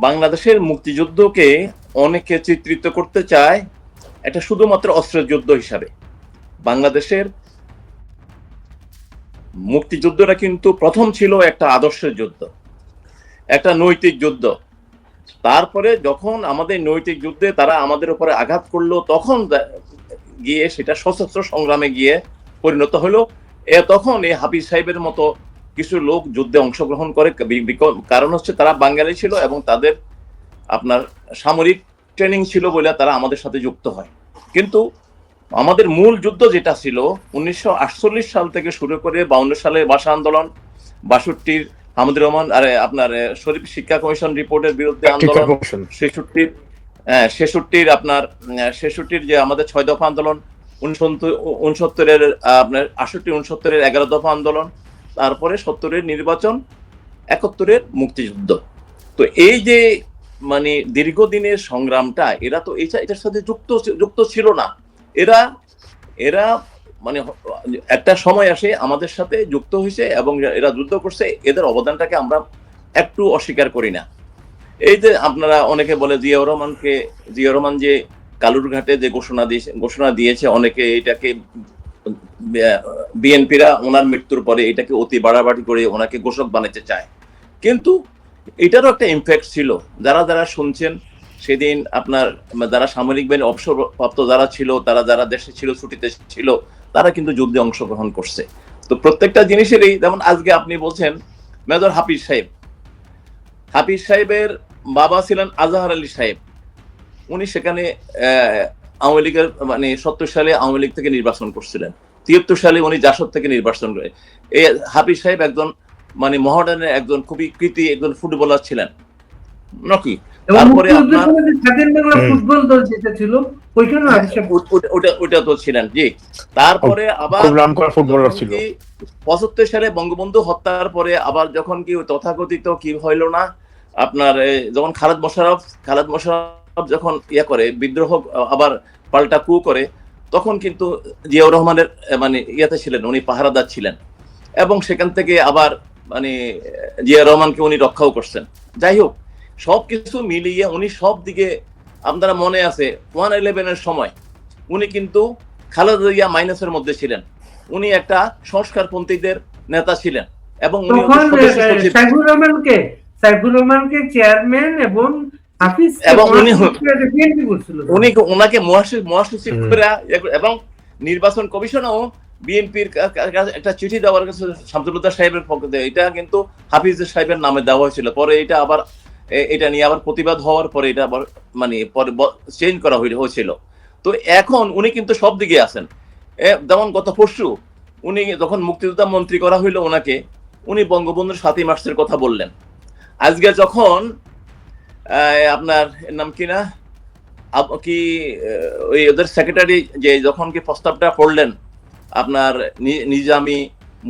বাংলাদেশের মুক্তিযুদ্ধকে অনেকে চিত্রিত করতে চায় এটা শুধুমাত্র অস্ত্রের যুদ্ধ হিসাবে। বাংলাদেশের মুক্তিযুদ্ধটা কিন্তু প্রথম ছিল একটা আদর্শের যুদ্ধ, একটা নৈতিক যুদ্ধ। তারপরে যখন আমাদের নৈতিক যুদ্ধে তারা আমাদের উপরে আঘাত করলো, তখন গিয়ে সেটা সশস্ত্র সংগ্রামে গিয়ে পরিণত হলো। তখন এই হাফিজ সাহেবের মতো কিছু লোক যুদ্ধে অংশগ্রহণ করে, কারণ হচ্ছে তারা বাঙালি ছিল এবং তাদের আপনার সামরিক ট্রেনিং ছিল বলে তারা আমাদের সাথে যুক্ত হয়। কিন্তু আমাদের মূল যুদ্ধ যেটা ছিল 1948 সাল থেকে শুরু করে 52 সালে ভাষা আন্দোলন, 62-র হামিদুর রহমান আপনার শরীফ শিক্ষা কমিশন রিপোর্টের বিরুদ্ধে আন্দোলন, 66-র যে আমাদের 6 দফা আন্দোলন, 69-এর আপনার 68-69-এর 11 দফা আন্দোলন, তারপরে 70-এর নির্বাচন, 71-এর মুক্তিযুদ্ধ। তো এই যে মানে দীর্ঘদিনের সংগ্রামটা, এরা তো এটার সাথে যুক্ত ছিল না। এরা এরা মানে একটা সময় আসে আমাদের সাথে যুক্ত হয়েছে এবং এরা যুদ্ধ করছে, এদের অবদানটাকে আমরা একটু অস্বীকার করি না। এই যে আপনারা অনেকে বলে জিয়াউর রহমান যে কালুরঘাটে যে ঘোষণা দিয়েছে, অনেকে এটাকে বিএনপিরা ওনার মৃত্যুর পরে এটাকে অতি বাড়াবাড়ি করে ওনাকে ঘোষক বানাতে চায়। কিন্তু এটারও একটা ইমপ্যাক্ট ছিল। যারা শুনছেন সেদিন, আপনার যারা সামরিক বাহিনী অবসরপ্রাপ্ত যারা ছিল, যারা দেশে ছিল, ছুটিতে ছিল, তারা কিন্তু যুদ্ধে অংশগ্রহণ করছে। তো প্রত্যেকটা জিনিসেরই, যেমন আজকে আপনি বলছেন মেজর হাফিজ সাহেবের বাবা ছিলেন আজহার আলী সাহেব। উনি সেখানে আওয়ামী লীগের 70 সালে আওয়ামী লীগ থেকে নির্বাচন করছিলেন, 73 সালে উনি জাসদ থেকে নির্বাচন করে। এই হাফিজ সাহেব একজন মহাডানের একজন খুবই কৃতি একজন ফুটবলার ছিলেন নাকি। তারপরে ওটা তো ছিলেন, জি। তারপরে আবার 75 সালে বঙ্গবন্ধু হত্যার পরে আবার যখন কি তথাকথিত কি হইল না, আপনার যখন খালেদ মোশাররফ যখন করে বিদ্রোহ, আবার পাল্টা কু করে, তখন কিন্তু জিয়াউর রহমানের ইয়াতে ছিলেন, উনি পাহারাদার ছিলেন এবং সেখান থেকে আবার জিয়াউর রহমানকে উনি রক্ষাও করছেন। যাই হোক, সবকিছু মিলিয়ে উনি সব দিকে, আপনারা মনে আছে 111-এর সময় উনি কিন্তু খালেদা জিয়া মাইনাসের মধ্যে ছিলেন। উনি একটা সংস্কারপন্থীদের নেতা ছিলেন এবং উনি সাইফুর রহমানকে চেয়ারম্যান এবং ওনাকে মহাসচিব করে এবং নির্বাচন কমিশনও বিএনপির একটা চিঠি দেওয়ার কাছে শামসুল সাহেবের পক্ষে, এটা কিন্তু হাফিজ সাহেবের নামে দেওয়া হয়েছিল। পরে এটা আবার এটা নিয়ে আবার প্রতিবাদ হওয়ার পরে এটা আবার পরে চেঞ্জ করা হয়েছিল। তো এখন উনি কিন্তু সব দিকে আছেন। যেমন গত পরশু উনি যখন মুক্তিযোদ্ধা মন্ত্রী করা হইলো ওনাকে, উনি বঙ্গবন্ধুর 7ই মার্চের কথা বললেন। আজকে যখন আপনার নাম কিনা কি ওই ওদের সেক্রেটারি যে যখন কি প্রস্তাবটা পড়লেন, আপনার নিজামী,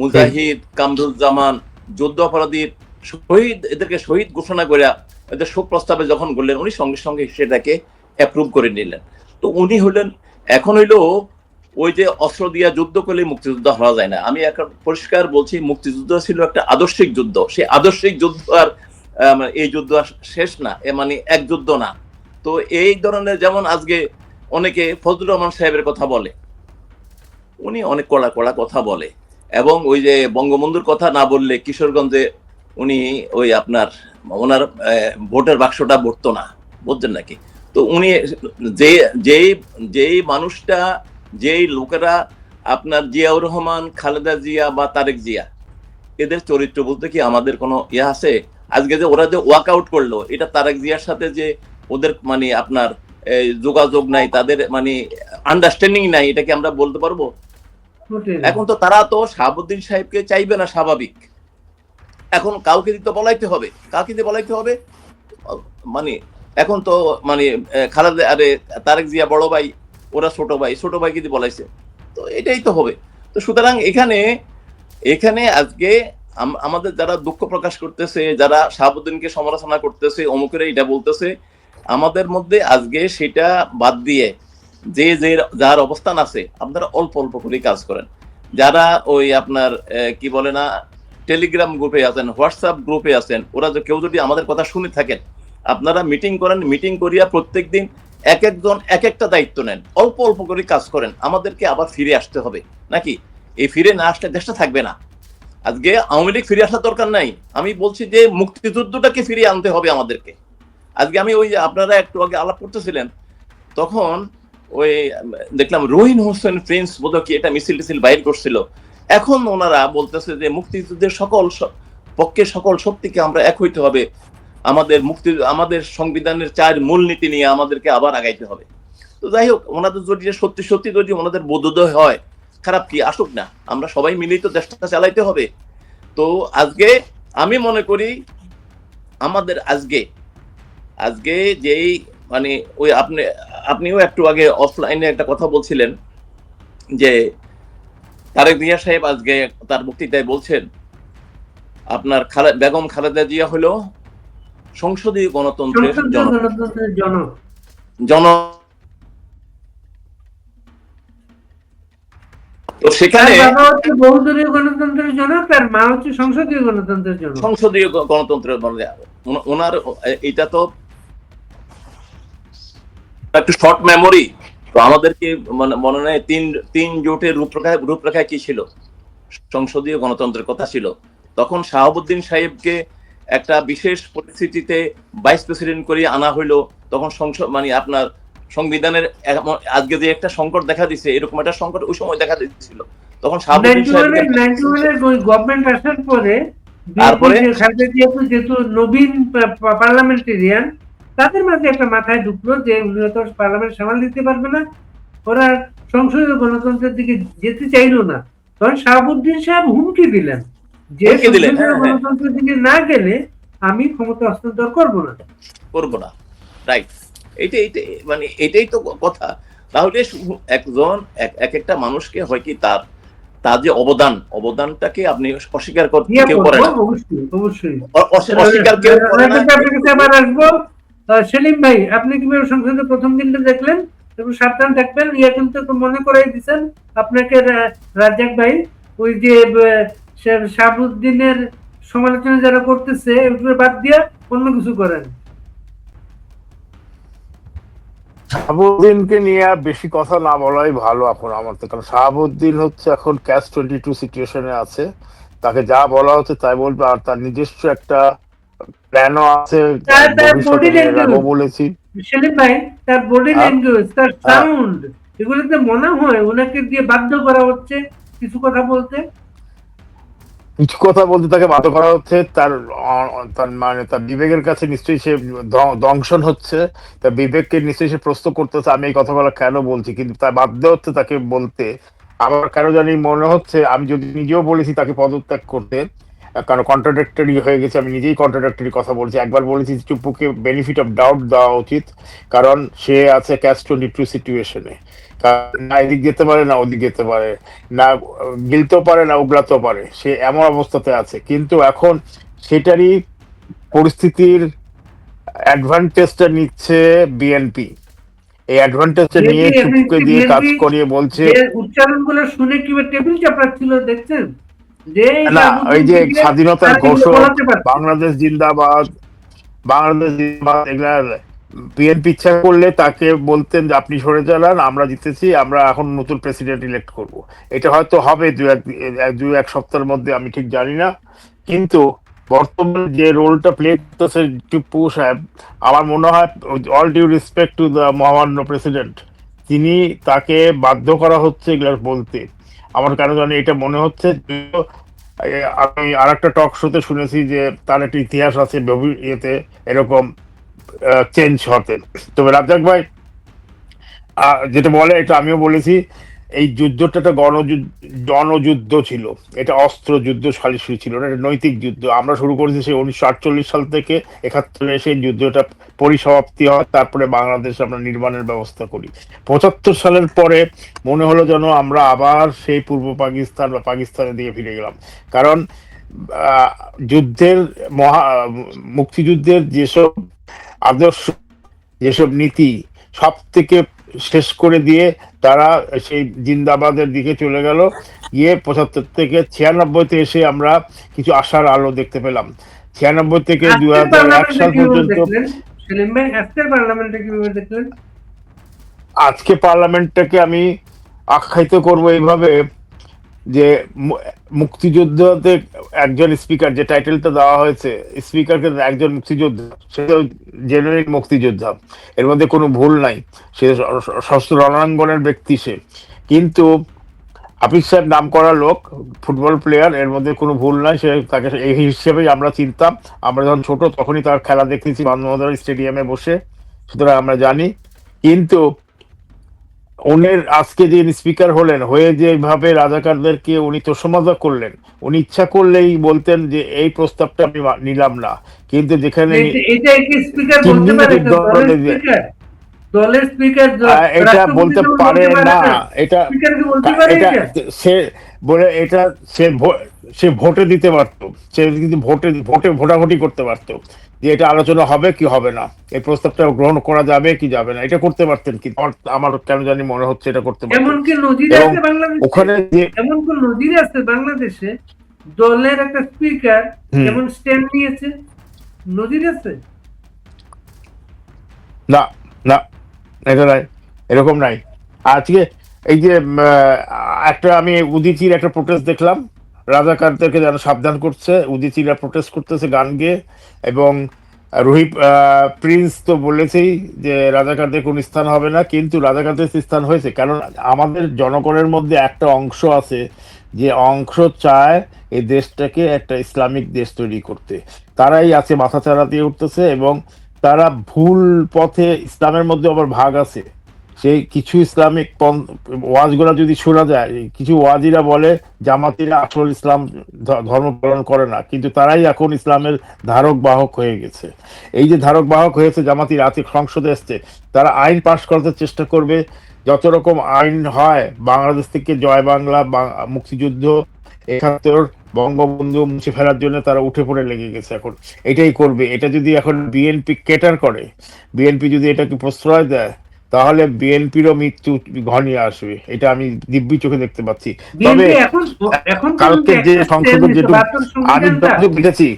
মুজাহিদ, কামরুজ্জামান, যুদ্ধ অপরাধীর শহীদ, এদেরকে শহীদ ঘোষণা করে এদের শোক প্রস্তাবে যখন বললেন, উনি সঙ্গে সঙ্গে সেটাকে অ্যাপ্রুভ করে নিলেন। তো উনি হলেন, এখন হইলো ওই যে অস্ত্র দিয়া যুদ্ধ করলে মুক্তিযুদ্ধ হওয়া যায় না। আমি একটা পরিষ্কার বলছি, মুক্তিযুদ্ধ ছিল একটা আদর্শিক যুদ্ধ। সেই আদর্শিক যুদ্ধ আর এই যুদ্ধ শেষ না, এক যুদ্ধ না। তো এই ধরনের, যেমন আজকে অনেকে ফজলুর রহমান সাহেবের কথা বলে, উনি অনেক কড়া কড়া কথা বলে এবং ওই যে বঙ্গবন্ধুর কথা না বললে কিশোরগঞ্জে উনি ওই আপনার ওনার ভোটের বাক্সটা ভরতো না, বুঝছেন নাকি। তো উনি যেই মানুষটা, যেই লোকেরা আপনার জিয়াউর রহমান, খালেদা জিয়া বা তারেক জিয়া, এদের চরিত্র বলতে কি আমাদের কোনো ইয়ে আছে? আজকে যে ওরা যে ওয়াক আউট করলো, এটা তারেক জিয়ার সাথে যে ওদের আপনার যোগাযোগ নাই, তাদের আন্ডারস্ট্যান্ডিং নাই, এটা কি আমরা বলতে পারবো? এখন তো তারা তো শাহাবুদ্দিন সাহেবকে চাইবে না, স্বাভাবিক। এখন কাউকে দিতে বলাইতে হবে, কাকে দিয়ে বলাইতে হবে? এখন তো খালেদা তারেক জিয়া বড় ভাই, ওরা ছোট ভাইকে দিয়ে বলাইছে, তো এটাই তো হবে। তো সুতরাং এখানে আজকে আমাদের যারা দুঃখ প্রকাশ করতেছে, যারা শাহাবুদ্দিনকে সমালোচনা করতেছে, অমুকের এটা বলতেছে, আমাদের মধ্যে আজকে সেটা বাদ দিয়ে যার অবস্থান আছে, আপনারা অল্প অল্প করে কাজ করেন। যারা ওই আপনার কি বলে না, টেলিগ্রাম গ্রুপে আছেন, হোয়াটসঅ্যাপ গ্রুপে আছেন, ওরা কেউ যদি আমাদের কথা শুনে থাকেন, আপনারা মিটিং করেন, মিটিং করিয়া প্রত্যেকদিন এক একজন এক একটা দায়িত্ব নেন, অল্প অল্প করে কাজ করেন। আমাদেরকে আবার ফিরে আসতে হবে নাকি? এই ফিরে না আসলে দেশটা থাকবে না। আজকে আওয়ামী লীগ ফিরে আসার দরকার নাই, আমি বলছি যে মুক্তিযুদ্ধটাকে ফিরিয়ে আনতে হবে আমাদেরকে। আজকে আমি ওই যে আপনারা একটু আগে আলাপ করতেছিলেন, তখন ওই দেখলাম রহিন হোসেন প্রিন্স বোধহয় কি এটা মিছিল টিছিল বাইর করছিল। এখন ওনারা বলতেছে যে মুক্তিযুদ্ধের পক্ষে সকল শক্তিকে আমরা এক হইতে হবে, আমাদের সংবিধানের 4 মূলনীতি নিয়ে আমাদেরকে আবার আগাইতে হবে। তো যাই হোক, ওনাদের যদি সত্যি সত্যি যদি ওনাদের বোধোদয় হয়, খারাপ কি, আসুক না, আমরা সবাই মিলেই তো দেশটা চালাইতে হবে। তো আজকে আমি মনে করি আমাদের আজকে যেই মানে ওই আপনিও একটু আগে অফলাইনে একটা কথা বলছিলেন যে তারেক জিয়া সাহেব আজকে তার বক্তৃতায় বলছেন আপনার বেগম খালেদা জিয়া হলো সংসদীয় গণতন্ত্রের জন। তো সেখানে বহুদলীয় গণতন্ত্রের জনক, তার মা হচ্ছে সংসদীয় গণতন্ত্রের জনক। সংসদীয় গণতন্ত্রের ওনার এটা তো একটু শর্ট মেমোরি। তো আমাদেরকে মনে নেয় তিন জোটের রূপরেখায় কি ছিল, সংসদীয় গণতন্ত্রের কথা ছিল। তখন শাহাবুদ্দিন সাহেবকে একটা বিশেষ পরিস্থিতিতে ভাইস প্রেসিডেন্ট করে আনা হইলো। তখন মানে আপনার সংবিধানের আজকে যে একটা সংকট দেখা দিচ্ছে, এরকম একটা সংকট ওই সময় দেখা দিচ্ছিল। তখন শাহাবুদ্দিন গভর্নমেন্ট আসার পরে তারপরে যেহেতু নবীন পার্লামেন্টেরিয়ান, তাদের মাঝে একটা মাথায় ঢুকলো যে উনি তো পার্লামেন্ট সামাল দিতে পারবে না, ওরা সংসদীয় গণতন্ত্রের দিকে যেতে চাইলো না। তখন শাহাবুদ্দিন সাহেব হুমকি দিলেন যে সংসদীয় গণতন্ত্রের দিকে না গেলে আমি ক্ষমতা হস্তান্তর করবো না। রাইট, মানে এটাই তো কথা। তাহলে একজন এক একটা মানুষকে হয় কি তার যে অবদানটাকে আপনি অস্বীকার করতে কেউ করে না, অবশ্যই অস্বীকার কেউ করে না। আবার আসবো সেলিম ভাই, আপনি কিভাবে সংসদের প্রথম দিনটা দেখলেন? একটু সাবধান থাকবেন, কিন্তু মনে করাই দিচ্ছেন আপনাকে রাজ্জাক ভাই, ওই যে শাহাবুদ্দিনের সমালোচনা যারা করতেছে এগুলো বাদ দিয়ে অন্য কিছু করেন। শাহাবুদ্দিনকে নিয়ে বেশি কথা না বলাই ভালো এখন আমার তো, কারণ শাহাবুদ্দিন হচ্ছে এখন ক্যাচ 22 সিচুয়েশনে আছে। তাকে যা বলা হচ্ছে তাই বলবে, আর তার নিজস্ব একটা প্ল্যানও আছে বলেছি। সেলিম ভাই, তার বডি ল্যাঙ্গুয়েজ, তার সাউন্ড, এগুলোতে মনে হয় ওনাকে দিয়ে বাধ্য করা হচ্ছে কিছু কথা বলতে তাকে বাধ্য করা হচ্ছে। তার মানে তার বিবেকের কাছে নিশ্চয়ই সে দংশন হচ্ছে, তার বিবেককে নিশ্চয়ই সে প্রশ্ন করতেছে আমি এই কথাগুলো কেন বলছি, কিন্তু তার বাধ্য হচ্ছে তাকে বলতে। আমার কেন জানি মনে হচ্ছে, আমি যদি নিজেও বলেছি তাকে পদত্যাগ করতে, কারণ কন্ট্রাডিক্টরি হয়ে গেছে, আমি নিজেই কন্ট্রাডিক্টরি কথা বলছি। একবার বলেছি চুপ্পুকে বেনিফিট অফ ডাউট দেওয়া উচিত, কারণ সে আছে ক্যাচ 22 সিচুয়েশনে, না এদিক যেতে পারে না ওদিক যেতে পারে, না গিলতেও পারে না উগলাতেও পারে, সে এমন অবস্থাতে আছে। কিন্তু এখন সেটারই পরিস্থিতির অ্যাডভান্টেজটা নিচ্ছে বিএনপি। এই অ্যাডভান্টেজটা নিয়ে চুপকে দিয়ে কাজ করিয়ে বলছে, উচ্চারণগুলো শুনে কি টেবিল চাপড়াচ্ছিল দেখছেন? না ওই যে স্বাধীনতার ঘোষক, বাংলাদেশ জিন্দাবাদ, এগুলা বিএনপি ইচ্ছা করলে তাকে বলতেন যে আপনি সরে যান, আমরা জিতেছি, আমরা এখন নতুন প্রেসিডেন্ট ইলেক্ট করব। এটা হয়তো হবে দু এক সপ্তাহের মধ্যে, আমি ঠিক জানি না। কিন্তু বর্তমানে যে রোলটা প্লে করতেছে টিপু সাহেব, আমার মনে হয় all due respect to the মহামান্য প্রেসিডেন্ট, তাকে বাধ্য করা হচ্ছে এগুলো বলতে। আমার কেন জানি এটা মনে হচ্ছে। আমি আর একটা টক শোতে শুনেছি যে তার একটা ইতিহাস আছে ইয়েতে এরকম চেঞ্জ হতে। তবে রাজ্জাক ভাই যেটা বলে, এটা আমিও বলেছি, এই যুদ্ধটা একটা জনযুদ্ধ ছিল, এটা অস্ত্র যুদ্ধ সালিশি ছিল না, এটা নৈতিক যুদ্ধ। আমরা শুরু করেছি সেই 1948 সাল থেকে, 71 সেই যুদ্ধটা পরিসমাপ্তি হয়, তারপরে বাংলাদেশ আমরা নির্মাণের ব্যবস্থা করি। 75 সালের পরে মনে হলো যেন আমরা আবার সেই পূর্ব পাকিস্তান বা পাকিস্তানের দিকে ফিরে গেলাম। কারণ মুক্তিযুদ্ধের যেসব আদর্শ, যেসব নীতি সব থেকে শেষ করে দিয়ে তারা সেই জিন্দাবাদের দিকে চলে গেল। 75 থেকে 96-তে এসে আমরা কিছু আশার আলো দেখতে পেলাম। 96 থেকে 2001 সাল পর্যন্ত সেলিম ভাই, আজকের পার্লামেন্টে কিভাবে দেখলেন? আজকে পার্লামেন্টটাকে আমি আখ্যায়িত করব এইভাবে যে মুক্তিযুদ্ধতে একজন স্পিকার, যে টাইটেলটা দেওয়া হয়েছে স্পিকারকে, একজন মুক্তিযোদ্ধা, সে তো জেনুইন মুক্তিযোদ্ধা, এর মধ্যে কোনো ভুল নাই, সে সশস্ত্র রণাঙ্গনের ব্যক্তি সে। কিন্তু হাফিজ সাহেব নাম করা লোক, ফুটবল প্লেয়ার, এর মধ্যে কোনো ভুল নাই, সে তাকে এই হিসেবেই আমরা চিনতাম। আমরা যখন ছোট তখনই তার খেলা দেখেছি বান্দরবান স্টেডিয়ামে বসে, সুতরাং আমরা জানি। কিন্তু উনির আজকে যে স্পিকার হলেন, হয়ে যেভাবে রাজাকারদেরকে উনি তোষমজা করলেন, উনি ইচ্ছা করলেই বলতেন যে এই প্রস্তাবটা আমি নিলাম না, কিন্তু যেখানে এটা কি স্পিকার বলতে পারে? দলের স্পিকার এটা বলতে পারে না, এটা স্পিকার কি বলতে পারে? এটা সে বলে এটা সে ভোটে দিতে পারতো, সে কিন্তু ভোটে ভোটাভুটি করতে পারতো যে এটা আলোচনা হবে কি হবে না, এই প্রস্তাবটা গ্রহণ করা যাবে কি যাবে না, এটা করতে পারতেন। কি আমার কেন জানি মনে হচ্ছে এটা করতে পারতেন। এমন কি নজির আছে বাংলাদেশে? ওখানে যে এমন কোন নজির আছে বাংলাদেশে দলের একটা স্পিকার যেমন স্ট্যান্ড নিয়েছে? নজির আছে? না, না, এটা নাই, এরকম নাই। আজকে এই যে একটা আমি উদীচীর একটা প্রোটেস্ট দেখলাম, রাজাকারদেরকে যেন সাবধান করছে, উদীচীরা প্রোটেস্ট করতেছে গান গেয়ে, এবং রুহি প্রিন্স তো বলেছেই যে রাজাকারদের কোন স্থান হবে না, কিন্তু রাজাকারদের স্থান হয়েছে। কারণ আমাদের জনগণের মধ্যে একটা অংশ আছে যে অংশ চায় এই দেশটাকে একটা ইসলামিক দেশ তৈরি করতে, তারাই আছে মাথাচাড়া দিয়ে উঠতেছে, এবং তারা ভুল পথে, ইসলামের মধ্যে আবার ভাগ আছে, সেই কিছু ইসলামিক ওয়াজগুলা যদি শোনা যায়, কিছু ওয়াজিরা বলে জামাতিরা আসল ইসলাম ধর্ম পালন করে না, কিন্তু তারাই এখন ইসলামের ধারক বাহক হয়ে গেছে। এই যে ধারক বাহক হয়েছে, জামাতির আর্থিক সংসদে আসছে, তারা আইন পাশ করতে চেষ্টা করবে, যত রকম আইন হয় বাংলাদেশ থেকে জয় বাংলা, মুক্তিযুদ্ধ, ৭১, বঙ্গবন্ধু মুছে ফেলার জন্য তারা উঠে পড়ে লেগে গেছে। এখন এটাই করবে। এটা যদি এখন বিএনপি কেটার করে, বিএনপি যদি এটাকে প্রশ্রয় দেয়, তাহলে বিএনপিরও মৃত্যু ঘনিয়ে আসবে, এটা আমি দিব্যি চোখে দেখতে পাচ্ছি। তবে কালকে যে সংসদের যেটুকু আমি দেখেছি,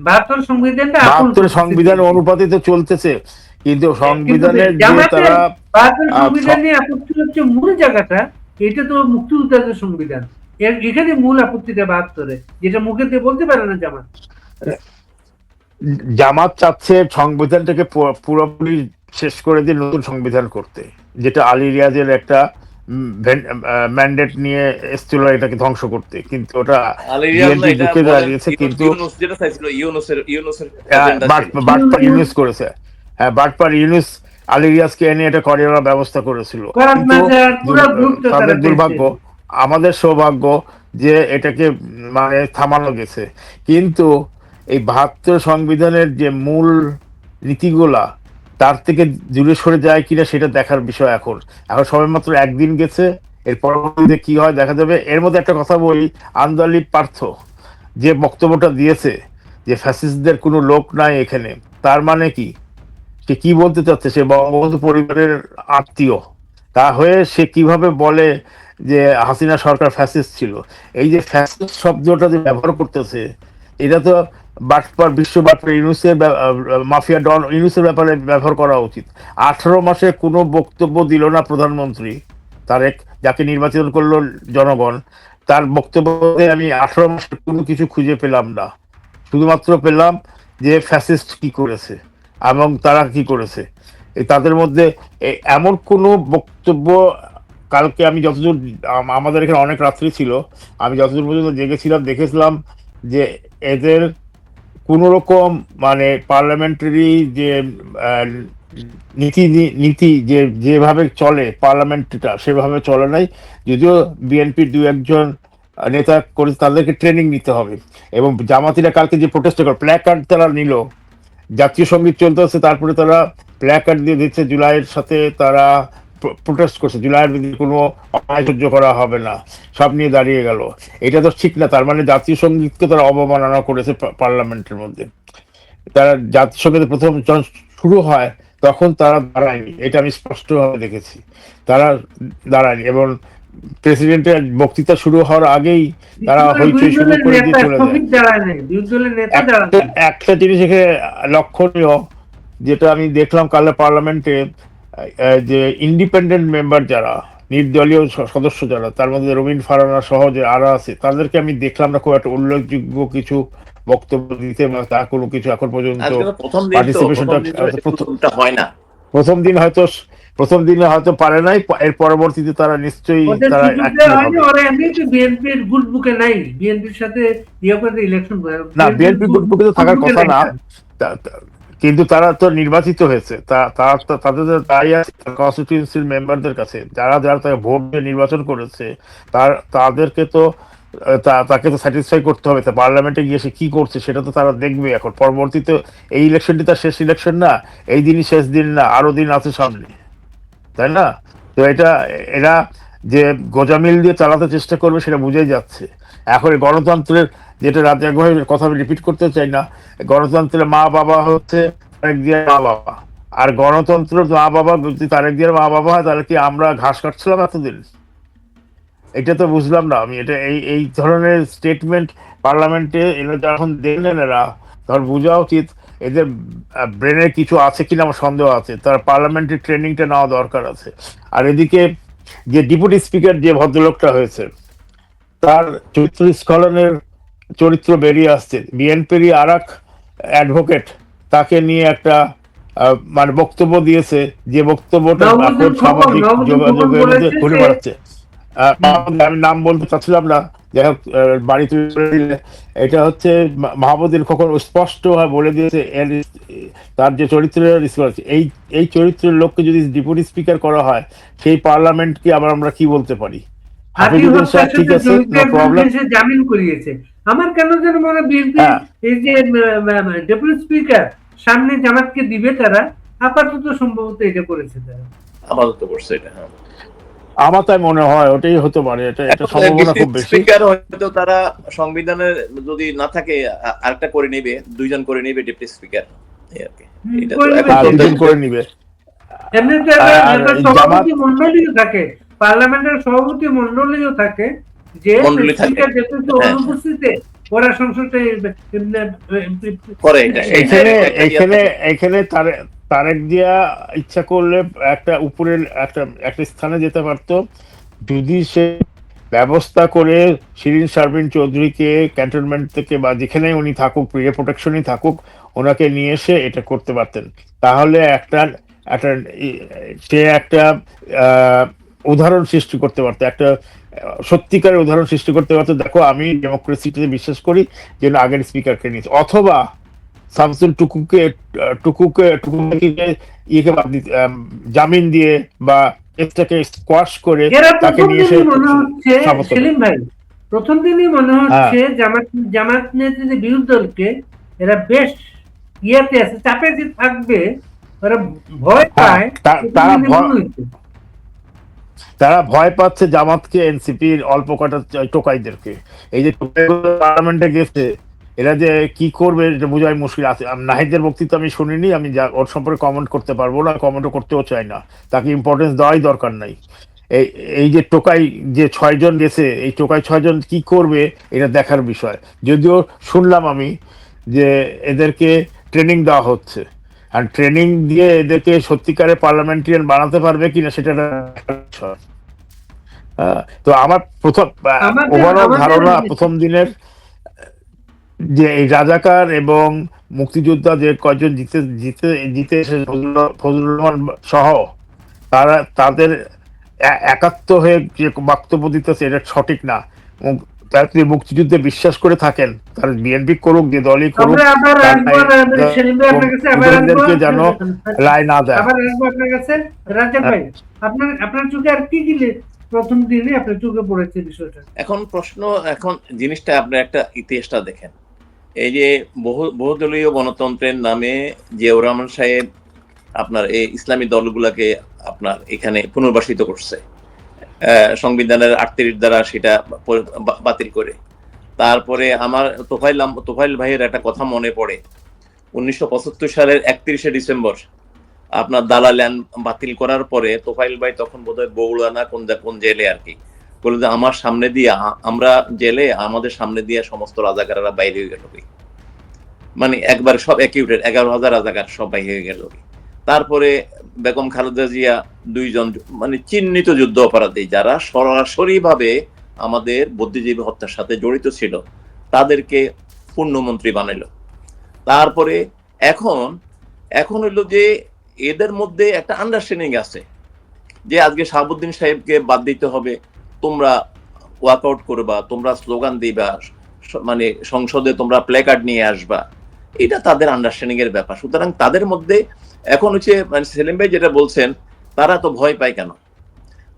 ৭২ সংবিধান অনুপাতে তো চলতেছে, কিন্তু সংবিধানের যে তারা আপত্তি হচ্ছে মূল জায়গাটা, এটা তো মুক্তিযোদ্ধাদের সংবিধান, এখানে মূল আপত্তিটা ৭২, যেটা মুখে দিয়ে বলতে পারে না জামাত। জামাত চাচ্ছে সংবিধানটাকে পুরোপুরি শেষ করে দিয়ে নতুন সংবিধান করতে, যেটা আলী রিয়াজের একটা ম্যান্ডেট নিয়ে এসেছিল এটাকে ধ্বংস করতে, কিন্তু ওটা বিএনপি ঢুকে দাঁড়িয়েছে। কিন্তু বাটপার ইউনুস করেছে, হ্যাঁ, বাটপার ইউনুস আলী রিয়াজকে এনে এটা করার ব্যবস্থা করেছিল। কিন্তু তাদের দুর্ভাগ্য, আমাদের সৌভাগ্য যে এটাকে মানে থামানো গেছে। কিন্তু এই ৭২ সংবিধানের যে মূল নীতিগুলা তার থেকে দূরে সরে যায় কিনা সেটা দেখার বিষয়। এখন সবেমাত্র একদিন গেছে, এর পরবর্তীতে কি হয় দেখা যাবে। এর মধ্যে একটা কথা বলি, আন্দালিব পার্থ যে বক্তব্যটা দিয়েছে যে ফ্যাসিস্টদের কোনো লোক নাই এখানে, তার মানে কি, সে কি বলতে চাচ্ছে? সে বঙ্গবন্ধু পরিবারের আত্মীয়, তা হয়ে সে কিভাবে বলে যে হাসিনা সরকার ফ্যাসিস্ট ছিল? এই যে ফ্যাসিস্ট শব্দটা যে ব্যবহার করতেছে, এটা তো বাটপার, বিশ্ব বাটপার ইউনুসের, মাফিয়া ডন ইউনুসের ব্যাপারে ব্যবহার করা উচিত। 18 মাসে কোনো বক্তব্য দিল না প্রধানমন্ত্রী তারেক, যাকে নির্বাচন করলো জনগণ, তার বক্তব্যে আমি 18 মাসে কোনো কিছু খুঁজে পেলাম না। শুধুমাত্র পেলাম যে ফ্যাসিস্ট কি করেছে এবং তারা কি করেছে। তাদের মধ্যে এমন কোনো বক্তব্য, কালকে আমি যতদূর, আমাদের এখানে অনেক রাত্রি ছিল, আমি যতদূর পর্যন্ত জেগেছিলাম দেখেছিলাম যে এদের কোন রকম মানে পার্লামেন্টারি যে নীতি যেভাবে চলে পার্লামেন্টটা, সেভাবে চলে নাই। যদিও বিএনপির ২-১ নেতা করে, তাদেরকে ট্রেনিং নিতে হবে। এবং জামাতিরা কালকে যে প্রোটেস্ট করে প্ল্যাকার্ড তারা নিল, জাতীয় সঙ্গীত চলতেছে, তারপরে তারা প্ল্যাকার্ড দিয়ে দিচ্ছে জুলাইয়ের সাথে, তারা প্রোটেস্ট করছে, জুলাইয়ের কোনো অন্যায় সহ্য করা হবে না, সব নিয়ে দাঁড়িয়ে গেল। এটা তো ঠিক না। তার মানে জাতীয় সঙ্গীতকে তারা অবমাননা করেছে পার্লামেন্টের মধ্যে। তারা জাতীয় সঙ্গীত প্রথম যখন শুরু হয় তখন তারা দাঁড়ায়নি, এটা আমি স্পষ্টভাবে দেখেছি, তারা দাঁড়ায়নি। এবং প্রেসিডেন্টের বক্তৃতা শুরু হওয়ার আগেই তারা হইচই শুরু করে দিয়ে চলে যায়। একটা জিনিস এখানে লক্ষণীয়, যেটা আমি দেখলাম কাল পার্লামেন্টে, যে ইন্ডিপেন্ডেন্ট মেম্বার যারা, নির্দলীয় সদস্য যারা, তার মধ্যে রবিন ফারানা সহ যে আরা আছে, তাদেরকে আমি দেখলাম না খুব একটা উল্লেখযোগ্য কিছু বক্তব্য দিতে, বা তা কোনো কিছু এখন পর্যন্ত পার্টিসিপেশনটা হয় না। প্রথম দিনে হয়তো পারে নাই, এর পরবর্তীতে তারা নিশ্চয়ই তারা বিএনপির গুড বুকে নাই, বিএনপির সাথে ইলেকশন না, বিএনপি গুড বুকে তো থাকার কথা না, কিন্তু তারা তো নির্বাচিত হয়েছে, তাদের তাই কনস্টিটিউয়েন্সির মেম্বারদের কাছে, যারা যারা তাকে ভোট দিয়ে নির্বাচন করেছে, তাদেরকে তো তাকে তো স্যাটিসফাই করতে হবে। তা পার্লামেন্টে গিয়ে সে কি করছে সেটা তো তারা দেখবে। এখন পরবর্তীতে এই ইলেকশনটি তার শেষ ইলেকশন না, এই দিনই শেষ দিন না, আরো দিন আছে সামনে, তাই না? তো এরা যে গোজামিল দিয়ে চালাতে চেষ্টা করবে সেটা বুঝেই যাচ্ছে। এখন গণতন্ত্রের যেটা রাজ্যাঙ্গের কথা আমি রিপিট করতে চাই না, গণতন্ত্রের মা বাবা হচ্ছে তারেক জিয়ার মা বাবা, আর গণতন্ত্র মা বাবা যদি তারেক জিয়ার মা বাবা হয়, তাহলে কি আমরা ঘাস কাটছিলাম এতদিন? এটা তো বুঝলাম না আমি। এটা এই ধরনের স্টেটমেন্ট পার্লামেন্টে এরা যখন দেখলেন, এরা তখন বোঝা উচিত এদের ব্রেনের কিছু আছে কিনা আমার সন্দেহ আছে, তার পার্লামেন্টের ট্রেনিংটা নেওয়া দরকার আছে। আর এদিকে যে ডেপুটি স্পিকার যে ভদ্রলোকটা হয়েছে, তার চরিত্র স্খলনের চরিত্র বেরিয়ে আসছে। বিএনপির আর এক অ্যাডভোকেট তাকে নিয়ে একটা মানে বক্তব্য দিয়েছে, যে বক্তব্যটা এখন সামাজিক যোগাযোগের মধ্যে ঘুরে বেড়াচ্ছে। আমি নাম বলতে চাচ্ছিলাম না, যাই হোক বাড়ি তৈরি করে দিলে। এটা হচ্ছে মাহমুদুল খোকন স্পষ্ট বলে দিয়েছে তার যে চরিত্রের এই চরিত্রের লোককে যদি ডেপুটি স্পিকার করা হয়, সেই পার্লামেন্টকে আবার আমরা কি বলতে পারি? ঠিক আছে, জামিন করিয়েছে। আমার কেন যেন মনে বিএনপি এই যে ডেপুটি স্পিকার সামনে জামাতকে দিবে, তারা আপাতত সম্ভবত এটা করেছে, তারা আপাতত করছে এটা। আমার তাই মনে হয় ওটাই হতে পারে, এটা সম্ভাবনা খুব বেশি। স্পিকার হয়তো তারা সংবিধানের যদি না থাকে আরেকটা করে নেবে, দুইজন করে নেবে ডেপুটি স্পিকার, এটা তো দুইজন করে নেবে। এমনিতে সভাপতি মণ্ডলীও থাকে, পার্লামেন্টের সভাপতি মণ্ডলীও থাকে, যে স্পিকার যেহেতু অনুপস্থিতিতে ওরা সংসদে করে। এখানে তারেক জিয়া ইচ্ছা করলে একটা উপরের একটা স্থানে যেতে পারতো, যদি সে ব্যবস্থা করে শিরিন শারমিন চৌধুরীকে ক্যান্টনমেন্ট থেকে বা যেখানে উনি থাকুক, প্রিয় প্রোটেকশনই থাকুক, ওনাকে নিয়ে এসে এটা করতে পারতেন। তাহলে সে একটা উদাহরণ সৃষ্টি করতে পারতো, একটা সত্যিকারের উদাহরণ সৃষ্টি করতে পারতো। দেখো, আমি ডেমোক্রেসিতে বিশ্বাস করি, যেন আগের স্পিকারকে নিয়েছে, অথবা শামসুল টুকুকে ইয়েকে বাদ দিতে, জামিন দিয়ে বা এটাকে স্কোয়াশ করে তাকে নিয়ে এসে সেলিম ভাই, প্রথম দিনই মনে হচ্ছে জামাত নেতৃত্বের বিরোধী দলকে এরা বেশ ইয়েতে আছে, চাপে যে থাকবে, ওরা ভয় পায়। তারা ভয় পাচ্ছে জামাতকে, এনসিপির অল্প কটা টোকাইদেরকে। এই যে পার্লামেন্টে গেছে, এরা যে কি করবে এটা বোঝাই মুশকিল আছে। নাহিদের বক্তৃতা আমি শুনিনি, আমি ওর সম্পর্কে কমেন্ট করতে পারবো না, কমেন্টও করতেও চাই না, তাকে ইম্পর্টেন্স দেওয়াই দরকার নাই। এই যে টোকাই যে 6 জন গেছে, এই টোকাই 6 জন কি করবে এটা দেখার বিষয়। যদিও শুনলাম আমি যে এদেরকে ট্রেনিং দেওয়া হচ্ছে, আর ট্রেনিং দিয়ে এদেরকে সত্যিকারে পার্লামেন্টারিয়ান বানাতে পারবে কিনা সেটা দেখার বিষয়। তো আমার ওভারঅল ধারণা প্রথম দিনের যে এই রাজাকার এবং মুক্তিযোদ্ধা যে কয়জন জিতে এসে ফজলুর রহমান সহ, তাদের একাত্ম হয়ে যে বক্তব্য দিতেছে এটা সঠিক না। তারা যদি মুক্তিযুদ্ধে বিশ্বাস করে থাকেন, তার বিএনপি করুক, যে দলই করুক, যেন রায় না দেয়। আপনার চোখে আর কি দিলে প্রথম দিনে আপনার চোখে পড়েছে বিষয়টা? এখন জিনিসটা আপনি একটা ইতিহাসটা দেখেন। এই যে বহুদলীয় গণতন্ত্রের নামে জিয়াউর রহমান সাহেব আপনার এই ইসলামী দলগুলাকে আপনার এখানে পুনর্বাসিত করছে সংবিধানের 38 দ্বারা, সেটা বাতিল করে। তারপরে আমার তোফাইল ভাইয়ের একটা কথা মনে পড়ে, 1975 সালের 31শে ডিসেম্বর আপনার দালাল আইন বাতিল করার পরে তোফাইল ভাই তখন বোধহয় বগুড়া না কোন জেলে আর কি, বললো যে আমার সামনে দিয়ে আমরা জেলে, আমাদের সামনে দিয়ে সমস্ত রাজাকাররা বাইরে হয়ে গেল, মানে একবার সব একিউটেড 11,000 রাজাকার সব বাইরে হয়ে গেল। তারপরে বেগম খালেদা জিয়া 2 জন মানে চিহ্নিত যুদ্ধ অপরাধী যারা সরাসরি ভাবে আমাদের বুদ্ধিজীবী হত্যার সাথে জড়িত ছিল তাদেরকে পূর্ণমন্ত্রী বানাইলো। তারপরে এখন হইলো যে এদের মধ্যে একটা আন্ডারস্ট্যান্ডিং আছে যে আজকে শাহাবুদ্দিন সাহেবকে বাদ দিতে হবে, তোমরা ওয়াকআউট করবা, তোমরা স্লোগান দিবা, মানে সংসদে তোমরা প্ল্যাকার্ড নিয়ে আসবা, এটা তাদের আন্ডারস্ট্যান্ডিং এর ব্যাপার। সুতরাং তাদের মধ্যে এখন হচ্ছে মানে সেলিম ভাই যেটা বলছেন, তারা তো ভয় পায় কেন?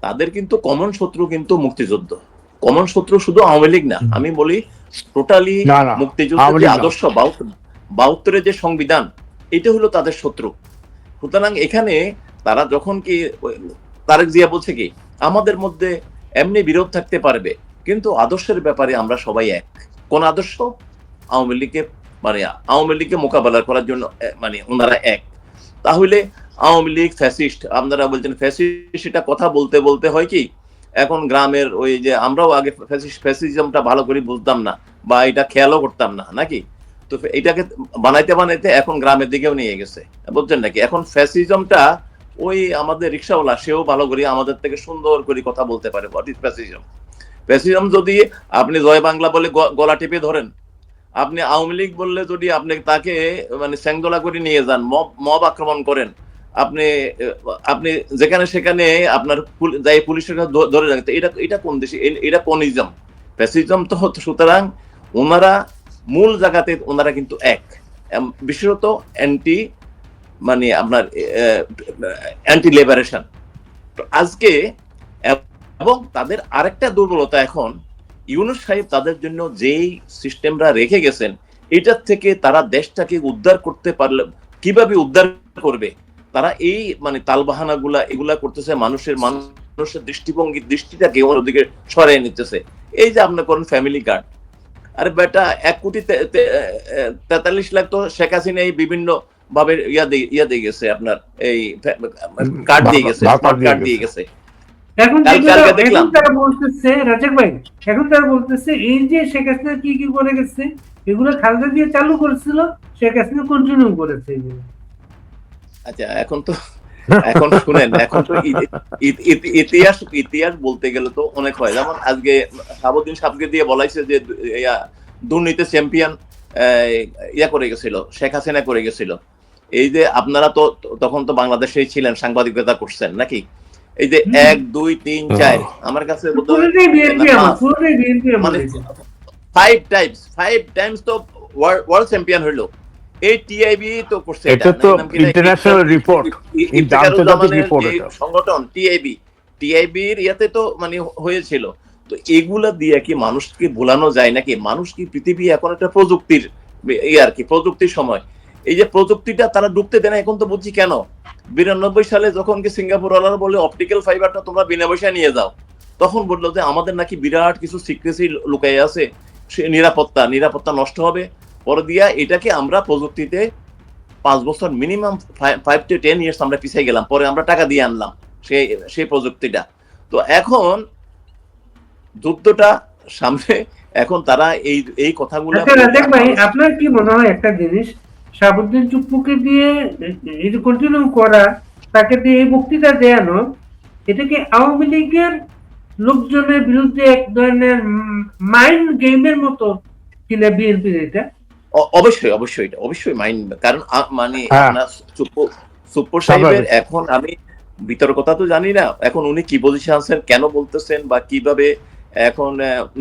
তাদের কিন্তু কমন শত্রু কিন্তু মুক্তিযুদ্ধ। কমন শত্রু শুধু আওয়ামী লীগ না, আমি বলি টোটালি মুক্তিযুদ্ধের যে আদর্শ 72 যে সংবিধান, এটা হলো তাদের শত্রু। সুতরাং এখানে তারা যখন কি তারেক জিয়া বলছে কি আমাদের মধ্যে এমনি বিরোধ থাকতে পারবে কিন্তু আদর্শের ব্যাপারে আমরা সবাই এক। কোন আদর্শ? আওয়ামী লীগকে মোকাবেলা করার জন্য মানে ওনারা এক। তাহলে আওয়ামী লীগ ফ্যাসিস্ট, আপনারা বলছেন ফ্যাসিস্ট, এটা কথা বলতে বলতে হয় কি এখন গ্রামের ওই যে আমরাও আগে ফ্যাসিজমটা ভালো করে বুঝতাম না বা এটা খেয়ালও করতাম না নাকি, তো এটাকে বানাইতে এখন গ্রামের দিকেও নিয়ে গেছে, বুঝছেন নাকি? এখন ফ্যাসিজমটা ওই আমাদের রিক্সাওয়ালা সেও ভালো করে আমাদের থেকে সুন্দর করে কথা বলতে পারে হোয়াট ইজ ফ্যাসিজম। ফ্যাসিজম যদি আপনি জয় বাংলা বলে গলা টিপে ধরেন, আপনি আওয়ামী লীগ বললে যদি আপনি তাকে মানে স্যাংদোলা করে নিয়ে যান, মব আক্রমণ করেন, আপনি যেখানে সেখানে আপনার যাই পুলিশের কাছে ধরে রাখতে, এটা কোন দেশে, এটা কোন ইজম? ফ্যাসিজম তো হতো। সুতরাং ওনারা মূল জায়গাতে ওনারা কিন্তু এক, বিশেষত মানে আপনার অ্যান্টি লিবারেশন আজকে। এবং তাদের আরেকটা দুর্বলতা, এখন ইউনূস সাহেব তাদের জন্য যেই সিস্টেমটা রেখে গেছেন, এটার থেকে তারা দেশটাকে উদ্ধার করতে পারলে কিভাবে উদ্ধার করবে, তারা এই মানে তালবাহানা এগুলা করতেছে, মানুষের দৃষ্টিটাকে ওদিকে সরিয়ে নিতেছে। এই যে আপনার করেন ফ্যামিলি কার্ড, আরে বেটা 1,43,00,000 তো শেখ হাসিনা এই বিভিন্ন ভাবে ইয়া দিয়ে গেছে, আপনার এই কার্ড দিয়ে গেছে, স্মার্ট কার্ড দিয়ে গেছে। এখন তারা বলতেছে রাজাক ভাই, এখন তারা বলতেছে এই যে শেখ হাসিনা কি কি করে গেছে এগুলো খালেদা দিয়ে চালু করেছিল, শেখ হাসিনা কন্টিনিউ করেছে এগুলো। আচ্ছা এখন শুনেন, এখন তো ইতিহাস বলতে গেলে তো অনেক হয়। যেমন আজকে শাহাবুদ্দিন সাহেবকে দিয়ে বলাইছে যে দুর্নীতি চ্যাম্পিয়ন করে গেছিল, শেখ হাসিনা করে গেছিল। এই যে আপনারা তো তখন তো বাংলাদেশেই ছিলেন, সাংবাদিকতা করছেন নাকি? এই যে 1, 2, 3, 4 আমার কাছে 5 টাইমস তো ওয়ার্ল্ড চ্যাম্পিয়ন হইলো। এই টিআইবি তো করছে, এটা তো ইন্টারন্যাশনাল রিপোর্ট, আন্তর্জাতিক রিপোর্ট। এটা সংগঠন টিআইবির ইয়াতে তো মানে হয়েছিল। তো এগুলা দিয়ে কি মানুষকে ভুলানো যায় নাকি? মানুষ কি পৃথিবী এখন একটা প্রযুক্তির আর কি প্রযুক্তির সময়, এই যে প্রযুক্তিটা তারা ঢুকতে দেয় না। এখন তো বুঝছি কেন 92 সালে যখন কি সিঙ্গাপুর ওয়ালারা বলে অপটিক্যাল ফাইবারটা তোমরা বিনা পয়সায় নিয়ে যাও, তখন বললো যে আমাদের নাকি বিরাট কিছু সিক্রেসি লুকাই আছে, নিরাপত্তা নষ্ট হবে। পরে দিয়া এটাকে আমরা প্রযুক্তিতে 5 বছর মিনিমাম 5 to 10 ইয়ার্স আমরা পিছিয়ে গেলাম, পরে আমরা টাকা দিয়ে আনলাম সেই প্রযুক্তিটা। তো এখন যুদ্ধটা সামনে, এখন তারা এই কথাগুলো। আপনার কি মনে হয় একটা জিনিস, শাহাবুদ্দিন চুপ্পুকে দিয়ে এই যে কন্টিনিউ করা, তাকে দিয়ে এই বক্তৃতা দেয়ানো, এটাকে আওয়ামী লীগের লোকজনের বিরুদ্ধে এক ধরনের মাইন্ড গেমের মতো কিনা বিএনপির? এটা অবশ্যই মাইন্ড, কারণ মানে চুপ্পু সাহেবের এখন আমি বিতর্কতা তো জানি না, এখন উনি কি পজিশন আছেন, কেন বলতেছেন বা কিভাবে, এখন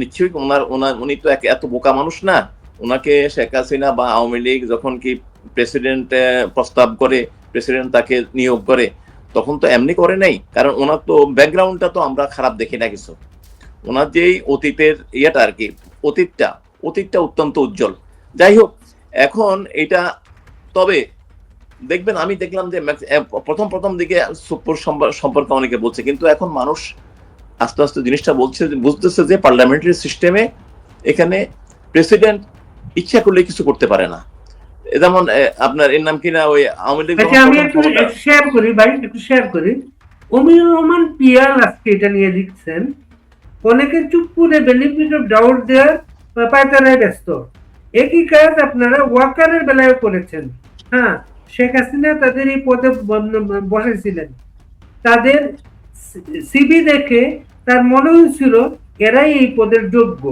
নিশ্চয়ই উনি তো এত বোকা মানুষ না। ওনাকে শেখ হাসিনা বা আওয়ামী লীগ যখন কি প্রেসিডেন্ট প্রস্তাব করে, প্রেসিডেন্ট তাকে নিয়োগ করে, তখন তো এমনি করে নাই, কারণ ওনার তো ব্যাকগ্রাউন্ডটা তো আমরা খারাপ দেখি না কিছু। ওনার যেই অতীতের ইয়েটা আর কি, অতীতটা অত্যন্ত উজ্জ্বল। যাই হোক, এখন এটা তবে দেখবেন, আমি দেখলাম যে প্রথম দিকে সুপ্পুর সম্পর্কে অনেকে বলছে, কিন্তু এখন মানুষ আস্তে আস্তে জিনিসটা বুঝতেছে যে পার্লামেন্টারি সিস্টেমে এখানে প্রেসিডেন্ট ইচ্ছা করলে কিছু করতে পারে না। যেমন আপনার এর নাম কিনা ওই আওয়ামী লীগ, আমি একটু শেয়ার করি, অমিনুর রহমান পিয়াল আজকে এটা নিয়ে লিখছেন অনেকে চুপ করে বেনিফিট অফ ডাউট দেওয়ার পায়তারায় ব্যস্ত। একই কাজ আপনারা ওয়াকারের বেলায় করেছেন। হ্যাঁ, শেখ হাসিনা তাদের এই পদে বসেছিলেন, তাদের সিভি দেখে তার মনে হয়েছিল এরাই এই পদের যোগ্য।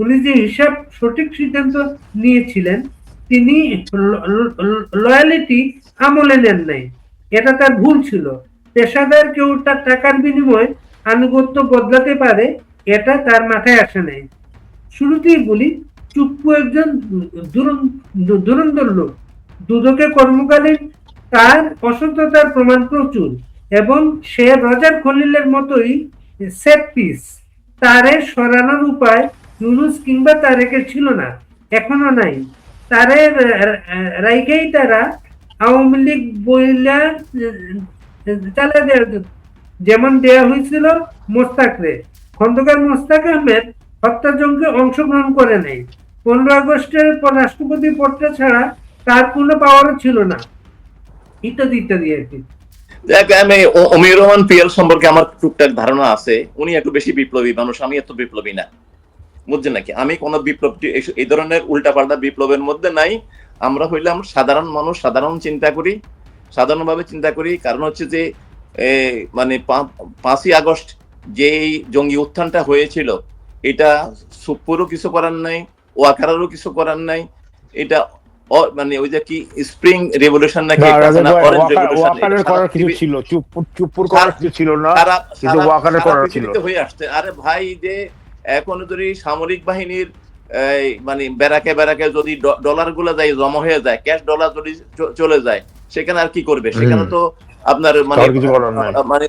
উনি যে হিসাব সঠিক সিদ্ধান্ত নিয়েছিলেন, তিনি লয়ালিটি আমলে নেন নাই, এটা তার ভুল ছিল। পেশাদার কেউ তার টাকার বিনিময়ে আনুগত্য বদলাতে পারে, এটা তার মাথায় আসে নাই। শুরুতেই বলি, চুপ্পু একজন ধুরন্ধর লোক। দুদকে কর্মকালীন তার অসততার প্রমাণ প্রচুর, এবং সে রজার খলিলের মতোই সেট পিস। তারে সরানোর উপায় ইউনুস কিংবা তারেকের ছিল না, এখনো নাই। তারে রাইখেই তারা আওয়ামী লীগ বইলা চালা দেওয়ার, যেমন দেয়া হয়েছিল মোস্তাকরে। খন্দকার মোস্তাক আহমেদ হত্যাযজ্ঞে অংশগ্রহণ করে নাই। 15 আগস্টের পর রাষ্ট্রপতি পদটা ছাড়া তার কোনো পাওয়ারও ছিল না, ইত্যাদি ইত্যাদি আর কি। আমি অমির রহমান পিএল সম্পর্কে আমার টুকটাক ধারণা আছে। উনি একটু বেশি বিপ্লবী মানুষ, আমি এত বিপ্লবী না, বুঝছেন নাকি? আমি কোন বিপ্লব এই ধরনের উল্টাপাল্টা বিপ্লবের মধ্যে নাই। আমরা হইলাম সাধারণ মানুষ, সাধারণ চিন্তা করি, সাধারণভাবে চিন্তা করি। কারণ হচ্ছে যে মানে 5ই আগস্ট যে জঙ্গি উত্থানটা হয়েছিল, এটা সুপ্পুরও কিছু করার নাই, ওয়াকারেরও কিছু করার নাই। এটা মানে ওই যে কি স্প্রিং রেভলিউশন নাকি ওয়াকারের করার কিছু ছিল, চুপ্পুর করার কিছু ছিল না, কিন্তু ওয়াকারের করার ছিল। হয়ে আসছে। আরে ভাই, যে এখন যদি সামরিক বাহিনীর মানে ব্যারাকে ব্যারাকে যদি ডলার গুলো যায়, জমা হয়ে যায়, ক্যাশ ডলার যদি চলে যায়, সেখানে আর কি করবে? সেখানে তো আপনার মানে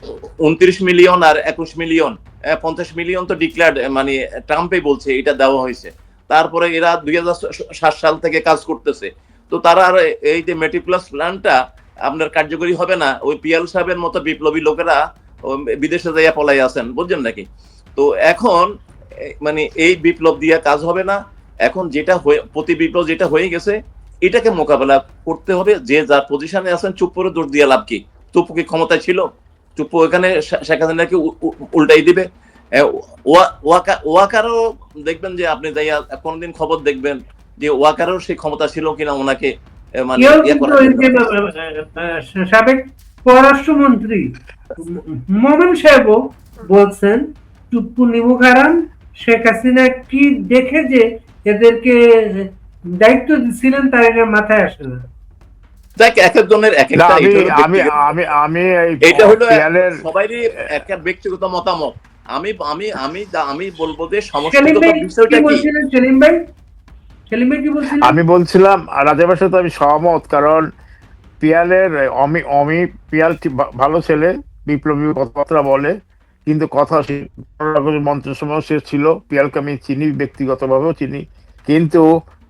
29 মিলিয়ন আর 21 মিলিয়ন 50 মিলিয়ন তো ডিক্লেয়ার্ড, মানে ট্রাম্পে বলছে এটা দেওয়া হয়েছে। তারপরে এরা 2007 সাল থেকে কাজ করতেছে। তো তারা আর এই যে মেটিকুলাস প্ল্যানটা আপনার কার্যকরী হবে না। ওই পিএল সাহেবের মতো বিপ্লবী লোকেরা বিদেশে যাইয়া পলাই আছেন, বুঝছেন নাকি? তো এখন মানে এই বিপ্লব দিয়ে কাজ হবে না। এখন যেটা প্রতি বিপ্লব যেটা হয়ে গেছে, এটাকে মোকাবেলা করতে হবে। যে যার পজিশনে আছেন, চুপ করে দৌড় দিয়ে লাভ কি? চুপ্পু কি ক্ষমতায় ছিল? চুপ্পু ওখানে শেখ হাসিনাকে উল্টাই দিবে। ওয়াকারও দেখবেন যে আপনি যাইয়া কোনদিন খবর দেখবেন যে ওয়াকারও সেই ক্ষমতা ছিল কিনা ওনাকে মানে সাবেক পররাষ্ট্রমন্ত্রী মোমেন সাহেবও বলছেন চুপ্পু নিমুখারাম শেখ হাসিনা কি দেখে যে এদেরকে দায়িত্ব দিচ্ছিলেন, তার এটা মাথায় আসে না। দেখ, এক একজনের এক একটা, এটা হলো সবারই একটা ব্যক্তিগত মতামত। আমি আমি আমি আমি বলবো যে সমষ্টিগত বিষয়টা কি। সেলিম ভাই কি বলছিলেন? আমি বলছিলাম রাজাবের সাথে আমি সহমত, কারণ পিয়ালের পিয়াল ভালো ছেলে, বিপ্লবী কথাবার্তা বলে, কিন্তু কথা মন্ত্রের সময় সে ছিল। পিয়ালকে আমি চিনি, ব্যক্তিগতভাবেও চিনি, কিন্তু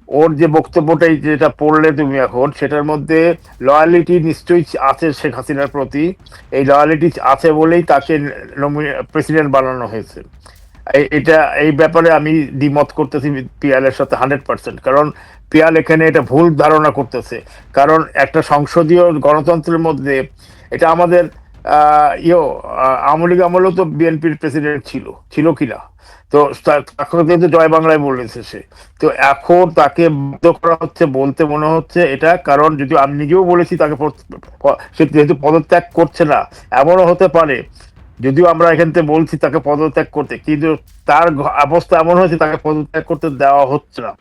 ওর যে বক্তব্যটাই যেটা পড়লে তুমি এখন, সেটার মধ্যে লয়ালিটি নিশ্চয়ই আছে শেখ হাসিনার প্রতি। এই লয়ালিটি আছে বলেই তাকে প্রেসিডেন্ট বানানো হয়েছে। এটা এই ব্যাপারে আমি দ্বিমত করতেছি পিয়ালের সাথে 100%। কারণ পিয়াল এখানে এটা ভুল ধারণা করতেছে। কারণ একটা সংসদীয় গণতন্ত্রের মধ্যে, এটা আমাদের আওয়ামী লীগ আমলেও তো বিএনপির প্রেসিডেন্ট ছিল কিনা, তো এখন কিন্তু জয় বাংলায় বলেছে সে। তো এখন তাকে বাধ্য করা হচ্ছে বলতে মনে হচ্ছে এটা। কারণ যদি আমি নিজেও বলেছি তাকে, সে যেহেতু পদত্যাগ করছে না, এমনও হতে পারে, যদিও আমরা এখান থেকে বলছি তাকে পদত্যাগ করতে, কিন্তু তার অবস্থা এমন হয়েছে তাকে পদত্যাগ করতে দেওয়া হচ্ছে না।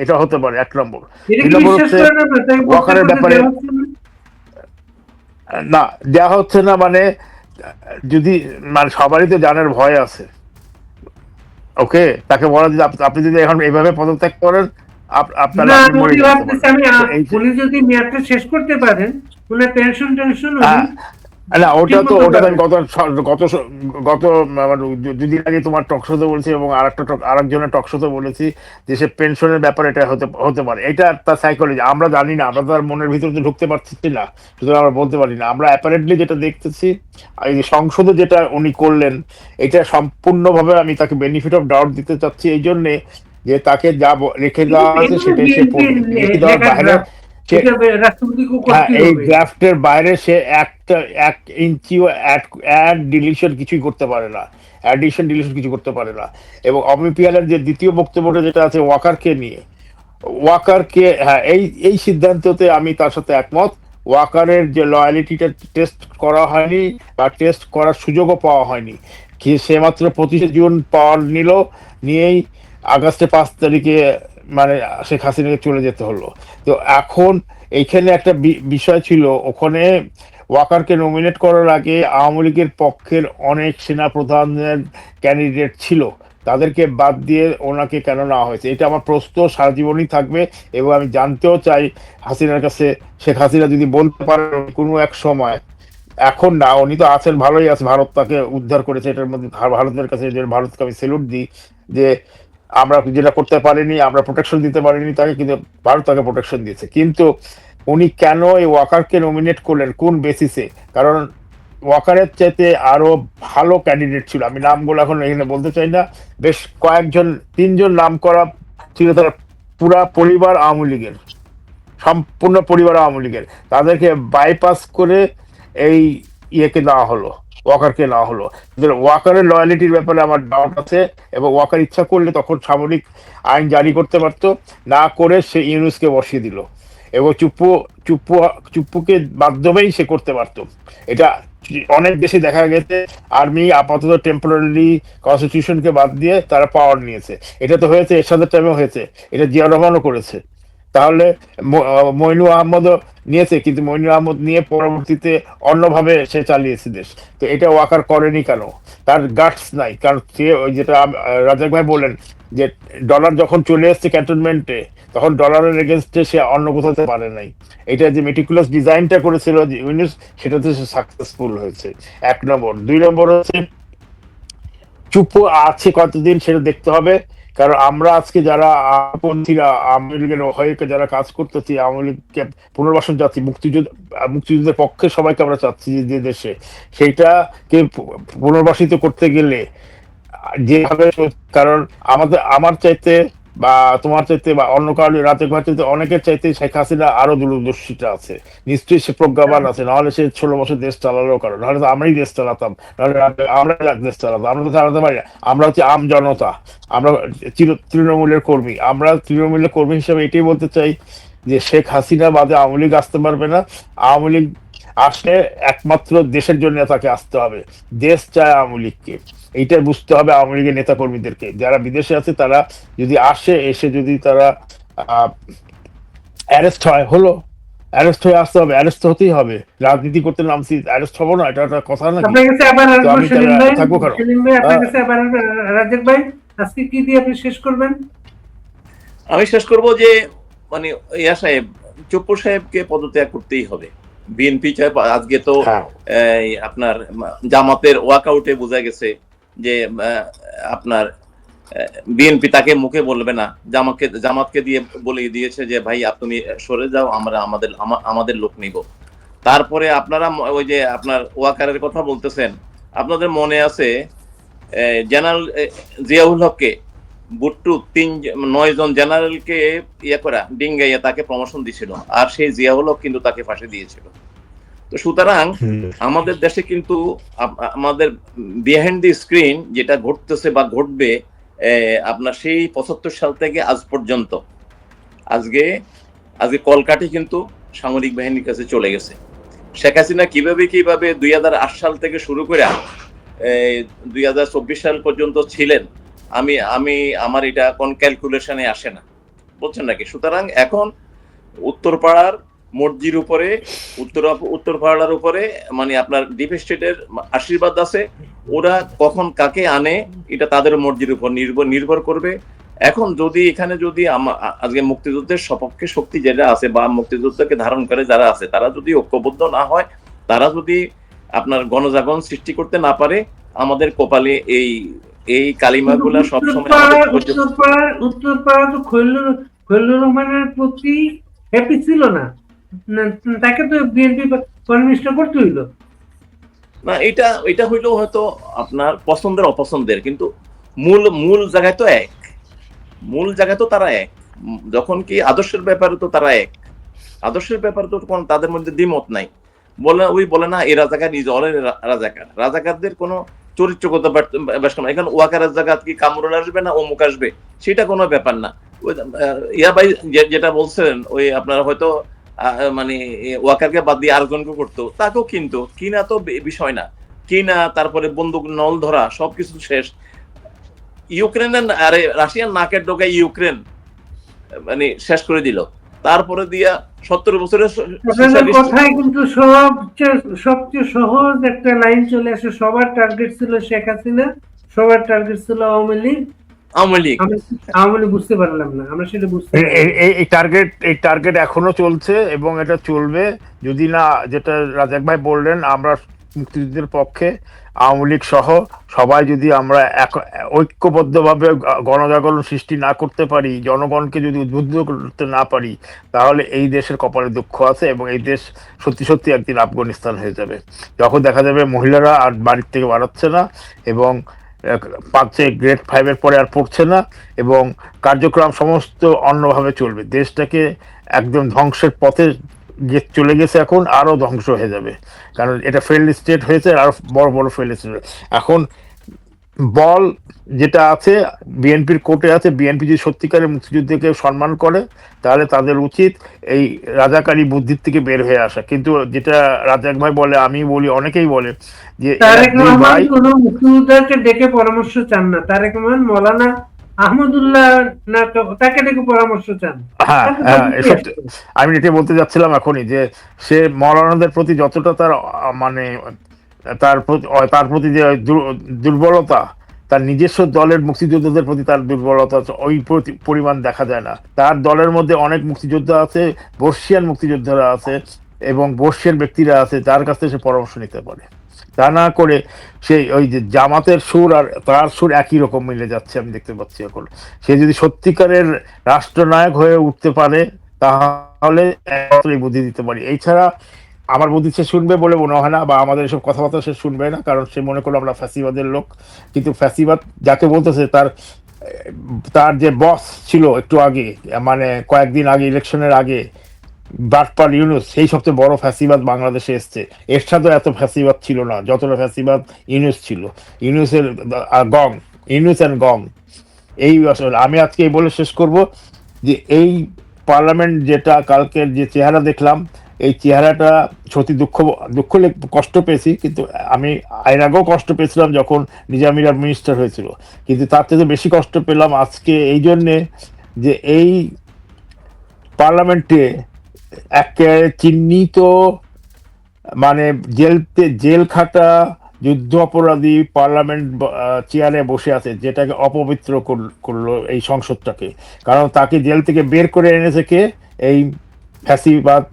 এটা হতে পারে 1 নম্বর। 2 নম্বর হচ্ছে ওয়াকারের ব্যাপারে না দেওয়া হচ্ছে না, মানে যদি মানে সবারই তো জানের ভয় আছে। ওকে, তাকে বলা যে আপনি যদি এখন এইভাবে পদত্যাগ করেন, আপনার উনি যদি মেয়াদটা শেষ করতে পারেন, উনার পেনশন না, ওটা আমি গত 2 দিন আগে তোমার টকশোতে বলেছি, এবং আরেকজনের টকশোতে বলেছি যে সে পেনশনের ব্যাপারে এটা হতে পারে। এটা তার সাইকোলজি আমরা জানি না, আমরা তার মনের ভিতরে তো ঢুকতে পারছি না, সুতরাং আমরা বলতে পারি না। আমরা অ্যাপারেন্টলি যেটা দেখতেছি, এই সংসদে যেটা উনি করলেন, এটা সম্পূর্ণভাবে আমি তাকে বেনিফিট অফ ডাউট দিতে চাচ্ছি, এই জন্যে যে তাকে যা রেখে দেওয়া আছে সেটাই সে পড়বে। রেখে দেওয়ার বাইরে এটা রাষ্ট্রপতিকে হ্যাঁ, করতে এই হবে। ড্রাফটের বাইরে সে এক ইঞ্চিও অ্যাড ডিলিশন কিছুই করতে পারে না, অ্যাডিশন ডিলিশন কিছু করতে পারে না। এবং অমি পিয়ালের যে দ্বিতীয় বক্তব্যটা যেটা আছে ওয়াকারকে নিয়ে, ওয়াকারকে, হ্যাঁ, এই এই সিদ্ধান্ততে আমি তার সাথে একমত। ওয়াকারের যে লয়ালিটিটা টেস্ট করা হয়নি বা টেস্ট করার সুযোগও পাওয়া হয়নি, কি সে মাত্র 25 জুন পাওয়ার নিল, নিয়েই আগস্টের 5 তারিখে মানে শেখ হাসিনাকে চলে যেতে হলো। তো এখন এইখানে একটা বিষয় ছিল, ওখানে ওয়াকারকে নমিনেট করার আগে আওয়ামী লীগের পক্ষের অনেক সেনা প্রধানের ক্যান্ডিডেট ছিল, তাদেরকে বাদ দিয়ে ওনাকে কেন নেওয়া হয়েছে, এটা আমার প্রশ্ন সারা জীবনই থাকবে। এবং আমি জানতেও চাই হাসিনার কাছে, শেখ হাসিনা যদি বলতে পারেন কোনো এক সময়, এখন না, উনি তো আছেন, ভালোই আছে, ভারত তাকে উদ্ধার করেছে, এটার মধ্যে ভারতের কাছে, যে ভারতকে আমি স্যালুট দিই, যে আমরা যেটা করতে পারিনি, আমরা প্রোটেকশন দিতে পারিনি তাকে, কিন্তু ভারত তাকে প্রোটেকশন দিয়েছে। কিন্তু উনি কেন এই ওয়াকারকে নমিনেট করলেন, কোন বেসিসে? কারণ ওয়াকারের চাইতে আরো ভালো ক্যান্ডিডেট ছিল, আমি নামগুলো এখন এখানে বলতে চাই না, বেশ কয়েকজন, 3জন নাম করা ছিল, তারা পুরা পরিবার আওয়ামী লীগের, সম্পূর্ণ পরিবার আওয়ামী লীগের, তাদেরকে বাইপাস করে এই ইয়েকে নেওয়া হলো, ওয়াকারকে নেওয়া হলো। ওয়াকারের লয়ালিটির ব্যাপারে আমার ডাউট আছে, এবং ওয়াকার ইচ্ছা করলে তখন সামরিক আইন জারি করতে পারতো, না করে সে ইউনুসকে বসিয়ে দিল, এবং চুপ্পুকে মাধ্যমেই সে করতে পারতো। এটা অনেক দেশে দেখা গেছে, আর্মি আপাতত টেম্পোরারি কনস্টিটিউশনকে বাদ দিয়ে তারা পাওয়ার নিয়েছে। এটা তো হয়েছে, এরশাদের টাইমেও হয়েছে, এটা জিয়া রহমানও করেছে। তাহলে মইনুল আহমদও নিয়েছে, কিন্তু মইনুল আহমদ নিয়ে পরবর্তীতে অন্যভাবে সে চালিয়েছে দেশ। তো এটা ওয়াকার করেনি কেন? তার গাটস নাই, কারণ সে ওই যেটা রাজাক ভাই বললেন, যে ডলার যখন চলে এসছে ক্যান্টনমেন্টে, তখন ডলারের এগেনস্টে সে অন্য কোথাতে পারে নাই। এটা যে মেটিকুলাস ডিজাইনটা করেছিল যে ইউনিস, সেটাতে সে সাকসেসফুল হয়েছে, 1 নম্বর। 2 নম্বর হচ্ছে চুপ আছে কতদিন সেটা দেখতে হবে, কারণ আমরা আজকে যারা পন্থীরা আওয়ামী লীগের হয়ে যারা কাজ করতেছি, আওয়ামী লীগকে পুনর্বাসন চাচ্ছি, মুক্তিযুদ্ধের পক্ষে সবাইকে আমরা চাচ্ছি যে দেশে, সেইটাকে পুনর্বাসিত করতে গেলে যেভাবে, কারণ আমার চাইতে বা তোমার চাইতে বা অন্য কারণে রাতে ঘর চাইতে অনেকের চাইতে শেখ হাসিনা আরো দূরদর্শিতা আছে, নিশ্চয়ই সে প্রজ্ঞাবান আছে, নাহলে সে 16 বছর দেশ চালালো, কারণ নাহলে তো আমরাই দেশ চালাতাম, নাহলে আমরা দেশ চালাতাম, আমরা তো চালাতে পারি না। আমরা হচ্ছে আম জনতা, আমরা তৃণমূলের কর্মী, আমরা তৃণমূলের কর্মী হিসেবে এটাই বলতে চাই যে শেখ হাসিনা বাদে আওয়ামী লীগ আসতে পারবে না। আওয়ামী লীগ আসলে একমাত্র দেশের জন্য তাকে আসতে হবে, দেশ চায় আওয়ামী লীগকে, এইটা বুঝতে হবে আওয়ামী লীগের নেতা কর্মীদেরকে। যারা বিদেশে আছে তারা যদি এসে যদি তারা অ্যারেস্ট হয়, হলো, অ্যারেস্ট হয়ে আসতে হবে, অ্যারেস্ট হতেই হবে, রাজনীতি করতে নামছি, অ্যারেস্ট হবো না, এটা একটা কথা নাকি? আপনার কাছে আবার তো আমি থাকবো কেন? সেলিম ভাই, আপনার কাছে আবার রাজেক ভাই, আজকে কি দিয়ে আপনি শেষ করবেন? আমি শেষ করব যে মানে ইয়া সাহেব, চুপ্পু সাহেবকে পদত্যাগ করতেই হবে। বিএনপি আজকে তো আপনার জামাতের ওয়াকআউটে বোঝা গেছে যে আপনার বিএনপি তাকে মুখে বলবে না, জামাতকে দিয়ে বলে দিয়েছে যে ভাই আপনি সরে যাও, আমরা আমাদের লোক নিব। তারপরে আপনারা ওই যে আপনার ওয়াকারের কথা বলতেছেন, আপনাদের মনে আছে জেনারেল জিয়াউল হককে বুট্টু 9 জন জেনারেলকে ইয়ে করা ডিঙ্গাইয়া তাকে প্রমোশন দিছিল, আর সেই জিয়াউল হক কিন্তু তাকে ফাঁসি দিয়েছিল। তো সুতরাং আমাদের দেশে কিন্তু আমাদের বিহাইন্ড দি স্ক্রিন যেটা ঘটতেছে বা ঘটবে আপনার সেই 75 সাল থেকে আজ পর্যন্ত, আজকে কলকাঠি কিন্তু সামরিক বাহিনীর কাছে চলে গেছে। শেখ হাসিনা কিভাবে 2008 সাল থেকে শুরু করে 2024 সাল পর্যন্ত ছিলেন, আমার এটা কোন ক্যালকুলেশনে আসে না, বুঝছেন নাকি? সুতরাং এখন উত্তরপাড়ার মর্জির উপরে, উত্তরপাড়ার উপরে মানে আপনার ডিপ স্টেটের আশীর্বাদ আছে, ওরা কখন কাকে আনে এটা তাদের মর্জির উপর নির্ভর করবে। এখন যদি এখানে যদি আজকে মুক্তিযুদ্ধের সপক্ষে শক্তি যেটা আছে বা মুক্তিযুদ্ধকে ধারণ করে যারা আছে, তারা যদি ঐক্যবদ্ধ না হয়, তারা যদি আপনার গণজাগরণ সৃষ্টি করতে না পারে, আমাদের কপালে এই কালিমাগুলা সবসময় উত্তরপাড়া তো খৈরুর রহমানের প্রতি হ্যাপি ছিল না, তাকে তো বিএনপি কমিউনিস্ট করতে হইলো না। এটা হইলেও হয়তো আপনার পছন্দের অপছন্দের, কিন্তু মূল জায়গায় তো এক, মূল জায়গায় তো তারা এক, যখন কি আদর্শের ব্যাপারে তো তারা এক। আদর্শের ব্যাপারে তো কোনো তাদের মধ্যে দ্বিমত নাই। বলে না এই রাজাকার ইজ অল রাজাকার, রাজাকারদের কোনো চরিত্রগত ব্যাস না। এখানে ওয়াকার রাজাকার কি কামরুল আসবে না অমুক আসবে সেটা কোনো ব্যাপার না। ওই ইয়া ভাই যেটা বলছিলেন ওই আপনারা হয়তো মানে ওয়াকারকে বাদ দিয়ে আরেকজনকে করতো, তাকেও কিন্তু কিনা তো বিষয় না, কিনা তারপরে বন্দুক নল ধরা সবকিছু শেষ। ইউক্রেনের আরে রাশিয়ান নাকের ডোকায় ইউক্রেন মানে শেষ করে দিল, তারপরে দিয়া 70 বছরের কথায় কিন্তু সবচেয়ে সহজ একটা লাইন চলে আসে, সবার টার্গেট ছিল শেখ হাসিনা, সবার টার্গেট ছিল আওয়ামী লীগ। বুঝতে পারলাম না, আমরা সেটা বুঝতে এই টার্গেট এখনো চলছে এবং এটা চলবে যদি না, যেটা রাজাক ভাই বললেন, আমরা মুক্তিযুদ্ধের পক্ষে আওয়ামী লীগ সহ সবাই যদি আমরা ঐক্যবদ্ধভাবে গণজাগরণ সৃষ্টি না করতে পারি, জনগণকে যদি উদ্বুদ্ধ করতে না পারি, তাহলে এই দেশের কপালে দুঃখ আছে এবং এই দেশ সত্যি সত্যি একদিন আফগানিস্তান হয়ে যাবে। যখন দেখা যাবে মহিলারা আর বাড়ির থেকে বাড়াচ্ছে না এবং পাচ্ছে গ্রেড 5 পরে আর পড়ছে না এবং কার্যক্রম সমস্ত অন্যভাবে চলবে, দেশটাকে একদম ধ্বংসের পথে চলে গেছে, এখন আরো ধ্বংস হয়ে যাবে। কারণ এটা ফেইল্ড স্টেট হয়েছে, আর বড় বড় ফেইল্ড স্টেট। এখন বল যেটা আছে বিএনপির কোর্টে আছে, বিএনপি যদি সত্যিকারের মুক্তিযুদ্ধকে সম্মান করে তাহলে তাদের উচিত এই রাজাকারী বুদ্ধির থেকে বের হয়ে আসা। কিন্তু যেটা রাজাক ভাই বলে, আমি বলি, অনেকেই বলে যে তারেক রহমান কোনো মুক্তিযোদ্ধাকে ডেকে পরামর্শ চান না, তারেক রহমান মৌলানা আহমদুল্লাহ না তাকে ডেকে পরামর্শ চান। হ্যাঁ, আমি এটা বলতে যাচ্ছিলাম এখনই, যে সে মৌলানাদের প্রতি যতটা তার মানে তার প্রতি যে দুর্বলতা, তার নিজস্ব দলের মুক্তিযোদ্ধাদের প্রতি তার দুর্বলতা ওই পরিমাণ দেখা যায় না। তার দলের মধ্যে অনেক মুক্তিযোদ্ধা আছে, বর্ষিয়ান মুক্তিযোদ্ধারা আছে এবং বর্ষিয়ান ব্যক্তিরা আছে, যার কাছ থেকে সে পরামর্শ নিতে পারে। তা না করে সেই ওই যে জামাতের সুর আর তার সুর একই রকম মিলে যাচ্ছে, আমি দেখতে পাচ্ছি এখন। সে যদি সত্যিকারের রাষ্ট্রনায়ক হয়ে উঠতে পারে তাহলে বুদ্ধি দিতে পারি, এছাড়া আমার বুদ্ধি সে শুনবে বলে মনে হয় না, বা আমাদের এসব কথাবার্তা সে শুনবে না, কারণ সে মনে করলো আমরা ফ্যাসিবাদের লোক। কিন্তু ফ্যাসিবাদ যাকে বলতেছে তার যে বস ছিল একটু আগে, মানে কয়েকদিন আগে ইলেকশনের আগে, বাটপাল ইউনুস, সেই সবচেয়ে বড় ফ্যাসিবাদ বাংলাদেশে এসছে। এর সাথে এত ফ্যাসিবাদ ছিল না যতটা ফ্যাসিবাদ ইউনুস ছিল। ইউনুসের গং, ইউনুস অ্যান্ড গং। এই আসলে আমি আজকে এই বলে শেষ করব যে এই পার্লামেন্ট যেটা কালকের যে চেহারা দেখলাম, এই চেহারাটা সত্যি দুঃখ কষ্ট পেয়েছি, কিন্তু আমি এর আগেও কষ্ট পেয়েছিলাম যখন নিজামীরা মিনিস্টার হয়েছিল, কিন্তু তার থেকে বেশি কষ্ট পেলাম আজকে এই জন্যে যে এই পার্লামেন্টে একেবারে চিহ্নিত মানে জেল খাটা যুদ্ধ অপরাধী পার্লামেন্ট চেয়ারে বসে আছে, যেটাকে অপবিত্র করলো এই সংসদটাকে। কারণ তাকে জেল থেকে বের করে এনেছে কে? এই ফ্যাসিবাদ,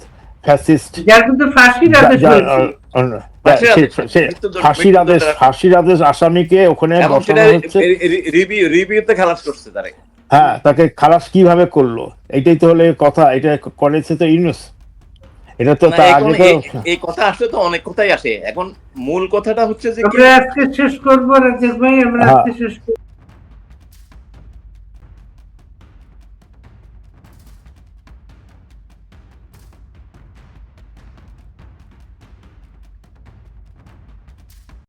ফ্যাসিস্ট, ফাঁসির আদেশ আসামিকে ওখানে বসানো হচ্ছে। হ্যাঁ, তাকে খালাস কিভাবে করলো, এটাই তো হলে কথা। এটা করেছে তো ইউনুস। এটা তো এই কথা আসলে তো অনেক কথাই আসে, এখন মূল কথাটা হচ্ছে যে আজকে শেষ করবো রাজেশ ভাই, আমরা আজকে শেষ করবো।